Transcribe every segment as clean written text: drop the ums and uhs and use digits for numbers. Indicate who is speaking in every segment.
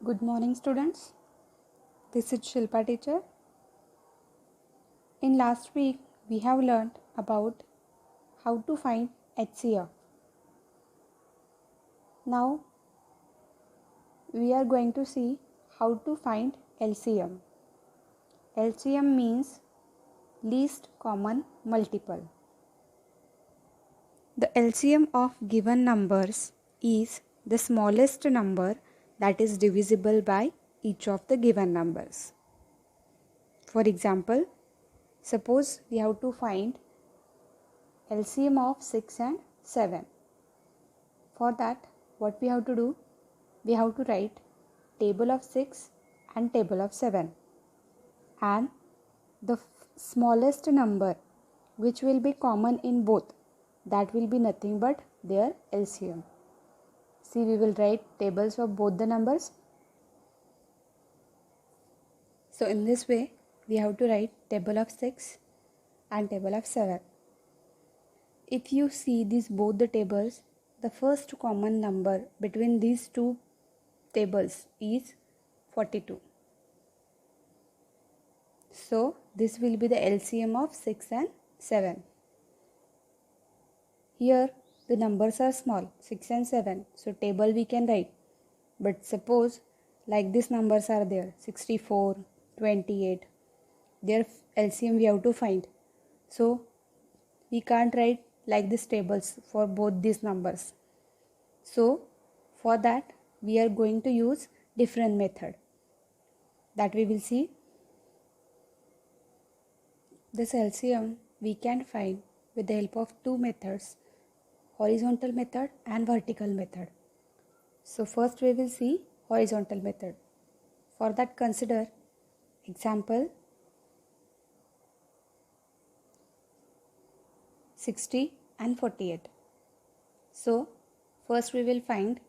Speaker 1: Good morning, students. This is Shilpa teacher. In last week, we have learned about how to find HCF. Now, we are going to see how to find LCM. LCM means least common multiple. The LCM of given numbers is the smallest number that is divisible by each of the given numbers. For example, suppose we have to find LCM of 6 and 7. For that, what we have to do? We have to write table of 6 and table of 7. And the smallest number which will be common in both, that will be nothing but their LCM. See, we will write tables of both the numbers. So in this way, we have to write table of 6 and table of 7. If you see these both the tables, the first common number between these two tables is 42. So this will be the LCM of 6 and 7. Here the numbers are small, 6 and 7. So table we can write. But suppose like these numbers are there, 64, 28. Their LCM we have to find. So we can't write like these tables for both these numbers. So for that we are going to use different method that we will see. This LCM we can find with the help of two methods, horizontal method and vertical method. So first we will see horizontal method. For that consider example 60 and 48. So first we will find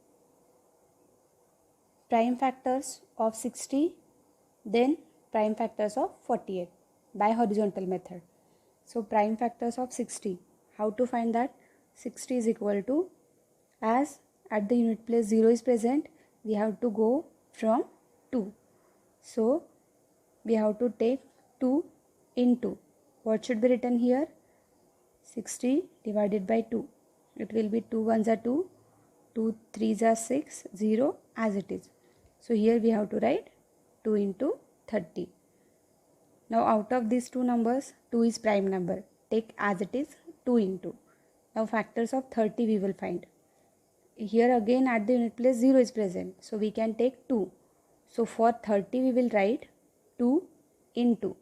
Speaker 1: prime factors of 60, then prime factors of 48 by horizontal method. So prime factors of 60, how to find that? 60 is equal to, as at the unit place 0 is present, we have to go from 2. So we have to take 2 into, what should be written here? 60 divided by 2. It will be 2 ones are 2, 2 threes are 6, 0 as it is. So here we have to write 2 into 30. Now out of these two numbers, 2 is prime number. Take as it is 2 into. Now factors of 30 we will find. Here again at the unit place 0 is present. So we can take 2. So for 30 we will write 2 into.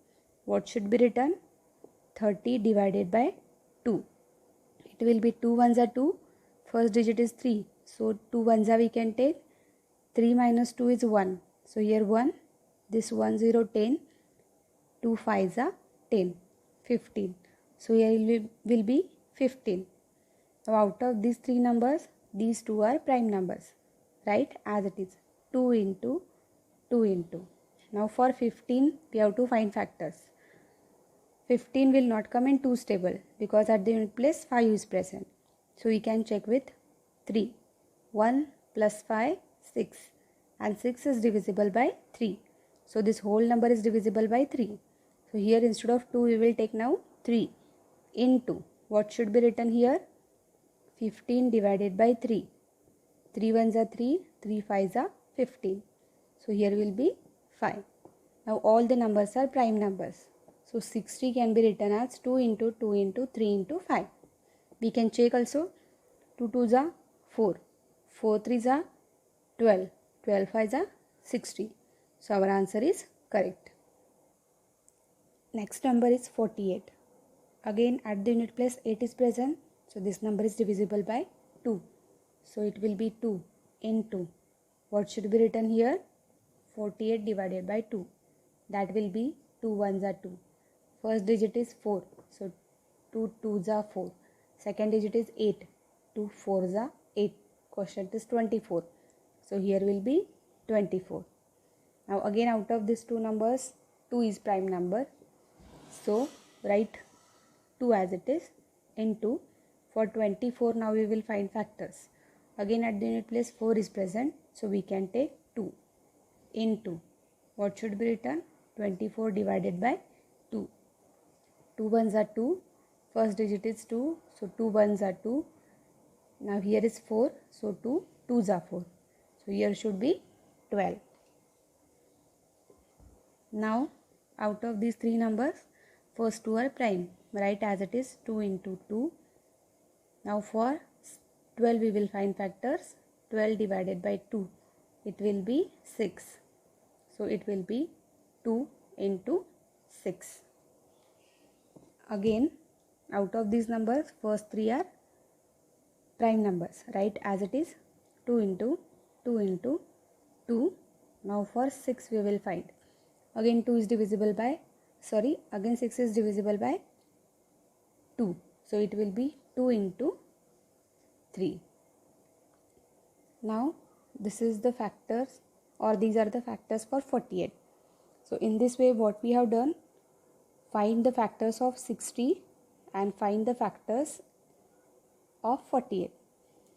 Speaker 1: What should be written? 30 divided by 2. It will be 2 ones are 2. First digit is 3. So 2 ones are we can take. 3 minus 2 is 1. So here 1. This 1 0 10. 2 5s are 10. 15. So here will be 15. Now out of these three numbers, these two are prime numbers. Right? As it is. 2 into 2 into. Now for 15 we have to find factors. 15 will not come in 2's table because at the unit place 5 is present. So we can check with 3. 1 plus 5, 6. And 6 is divisible by 3. So this whole number is divisible by 3. So here instead of 2 we will take now 3 into. What should be written here? 15 divided by 3. 3 ones are 3, 3 5s are 15. So here will be 5. Now all the numbers are prime numbers. So 60 can be written as 2 into 2 into 3 into 5. We can check also. 2 2s are 4. 4 3s are 12. 12 5s are 60. So our answer is correct. Next number is 48. Again at the unit place 8 is present. So this number is divisible by 2. So it will be 2 into. What should be written here? 48 divided by 2. That will be 2 ones are 2. First digit is 4. So 2 2s are 4. Second digit is 8. 2 4s are 8. Quotient is 24. So here will be 24. Now again out of these two numbers, 2 is prime number. So write 2 as it is into. For 24 now we will find factors. Again at the unit place 4 is present. So we can take 2. into, what should be written? 24 divided by 2. 2 ones are 2, first digit is 2, so 2 ones are 2. Now here is 4, so 2 2s are 4. So here should be 12. Now out of these three numbers, first two are prime. Write as it is 2 into 2. Now for 12 we will find factors. 12 divided by 2, it will be 6. So it will be 2 into 6. Again, out of these numbers, first three are prime numbers. Write as it is 2 into 2 into 2. Now for 6 we will find. Again 2 is divisible by, again 6 is divisible by 2. So it will be 2 into 3. Now this is the factors, or these are the factors for 48. So in this way what we have done, find the factors of 60 and find the factors of 48.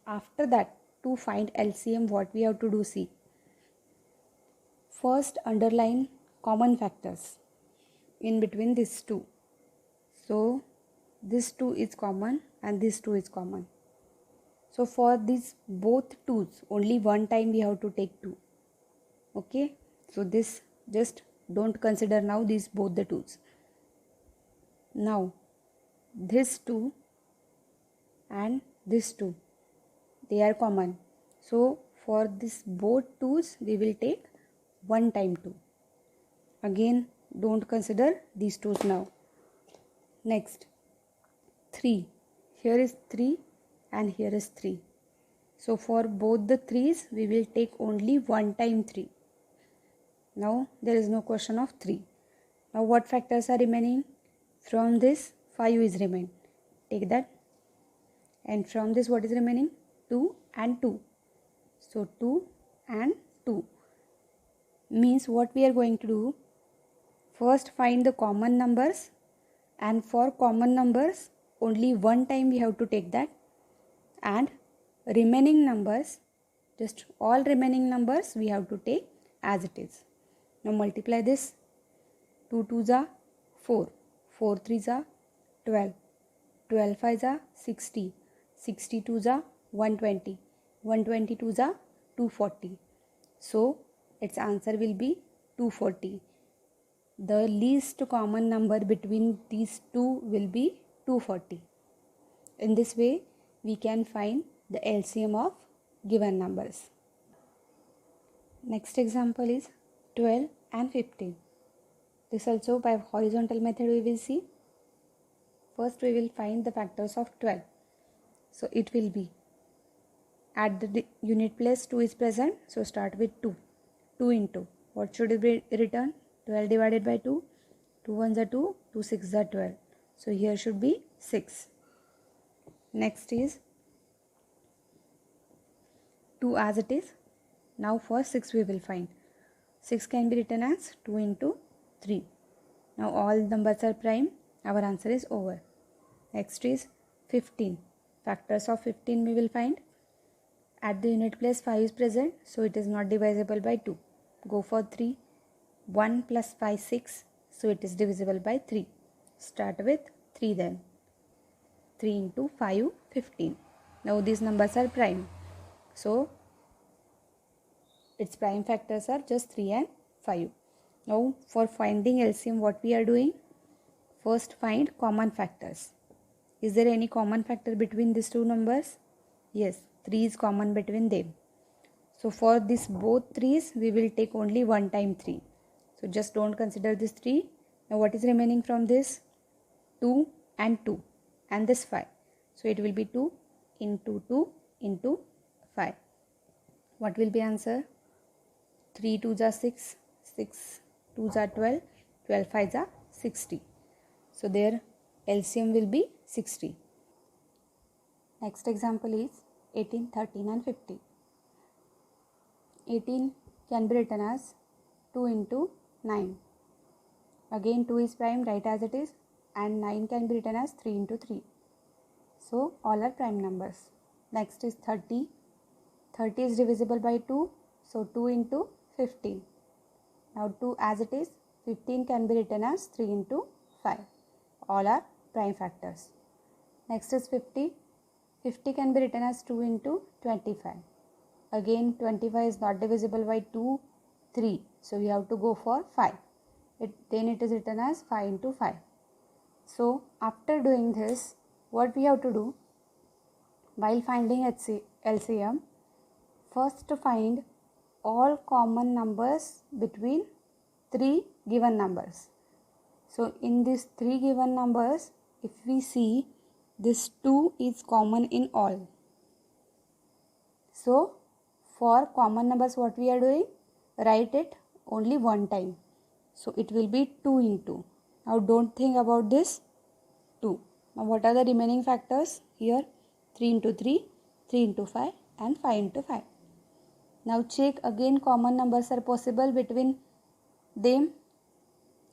Speaker 1: After that, to find LCM, what we have to do, see. First underline common factors in between these two. So this 2 is common and this 2 is common. So for these both 2's, only one time we have to take 2. Okay, so this just don't consider now these both the 2's. Now this 2 and this 2, they are common. So for this both 2's we will take one time 2. Again don't consider these 2's now. Next 3, here is 3 and here is 3. So for both the 3's we will take only one time 3. Now there is no question of 3. Now what factors are remaining? From this 5 is remain. Take that. And from this what is remaining? 2 and 2. So 2 and 2. Means what we are going to do? First find the common numbers, and for common numbers only one time we have to take that, and remaining numbers, just all remaining numbers we have to take as it is. Now multiply this. 2 2s are 4, 4 3s are 12, 12 5s are 60, 62s are 120, 122s are 240. So its answer will be 240. The least common number between these two will be 240. In this way, we can find the LCM of given numbers. Next example is 12 and 15. This also by horizontal method we will see. First we will find the factors of 12. So it will be, at the unit place 2 is present, so start with 2. 2 into, what should it be written? 12 divided by 2. 2 ones are 2, 2 6s are 12. So here should be 6. Next is 2 as it is. Now for 6 we will find. 6 can be written as 2 into 3. Now all numbers are prime. Our answer is over. Next is 15. Factors of 15 we will find. At the unit place 5 is present, so it is not divisible by 2. Go for 3. 1 plus 5 6, so it is divisible by 3. Start with 3 then. 3 into 5 15. Now these numbers are prime, so its prime factors are just 3 and 5. Now for finding LCM, what we are doing? First find common factors. Is there any common factor between these two numbers? Yes, 3 is common between them. So for this both 3's we will take only one time 3. So just don't consider this 3. Now what is remaining from this? 2 and 2 and this 5. So it will be 2 into 2 into 5. What will be answer? 3 2s are 6, 6 2s are 12, 12 5s are 60. So their LCM will be 60. Next example is 18, 13 and 15. 18 can be written as 2 into 9. Again 2 is prime, write as it is, and 9 can be written as 3 into 3. So all are prime numbers. Next is 30. 30 is divisible by 2, so 2 into 15. Now 2 as it is, 15 can be written as 3 into 5. All are prime factors. Next is 50. 50 can be written as 2 into 25. Again 25 is not divisible by 2, 3. So we have to go for 5. Then it is written as 5 into 5. So after doing this, what we have to do? While finding LCM, first to find all common numbers between 3 given numbers. So in these 3 given numbers, if we see, this 2 is common in all. So for common numbers, what we are doing? Write it only one time. So it will be 2 into. Now don't think about this 2. Now what are the remaining factors? Here 3 into 3, 3 into 5 and 5 into 5. Now check again common numbers are possible between them.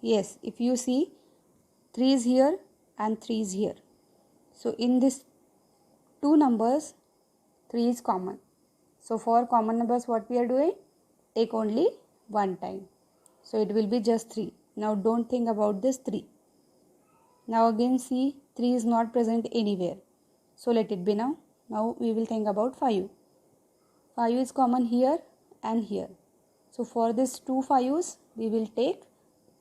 Speaker 1: Yes, if you see 3 is here and 3 is here. So in this two numbers 3 is common. So for common numbers what we are doing? Take only one time. So it will be just 3. Now don't think about this 3. Now again see 3 is not present anywhere. So let it be now. Now we will think about 5. 5 is common here and here. So for this 2 5's we will take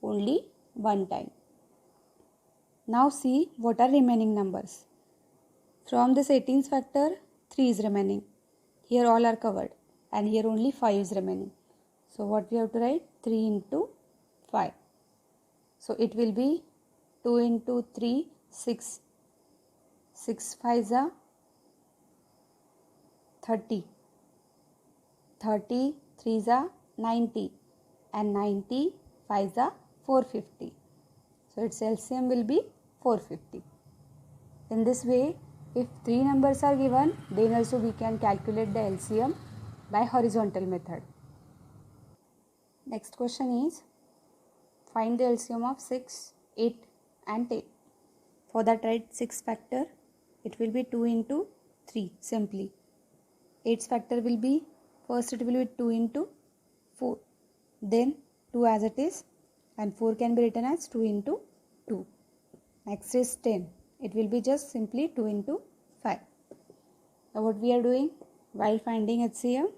Speaker 1: only one time. Now see what are remaining numbers. From this 18th factor 3 is remaining. Here all are covered and here only 5 is remaining. So what we have to write? 3 into 5. So it will be 2 into 3, 6. 6 5s are 30. 30 3s are 90 and 90 5s are 450. So its LCM will be 450. In this way, if 3 numbers are given, then also we can calculate the LCM by horizontal method. Next question is, find the LCM of 6, 8 and 10. For that write 6 factor, it will be 2 into 3 simply. 8's factor will be, first it will be 2 into 4. Then 2 as it is and 4 can be written as 2 into 2. Next is 10. It will be just simply 2 into 5. Now what we are doing? While finding HCM,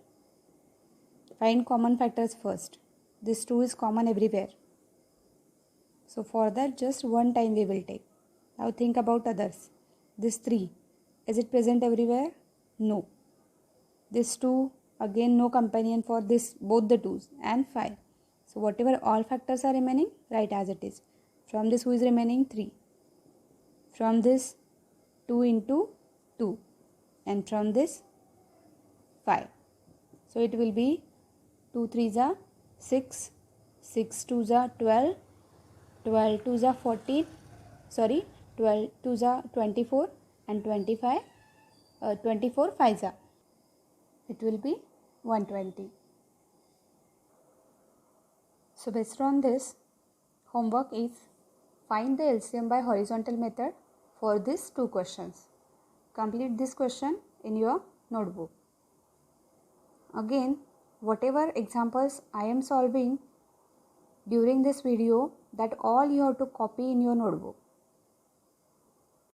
Speaker 1: find common factors first. This 2 is common everywhere. So for that just one time we will take. Now think about others. This 3, is it present everywhere? No. This 2, again no companion for this both the 2's and 5. So whatever all factors are remaining, write as it is. From this who is remaining? 3. From this 2 into 2 and from this 5. So it will be 2 3s are 6, 6 2s are 12, 12 2s are 14, 12 2s are 24 and 24 5s are. It will be 120. So based on this, homework is find the LCM by horizontal method for these two questions. Complete this question in your notebook. Again, whatever examples I am solving during this video, that all you have to copy in your notebook.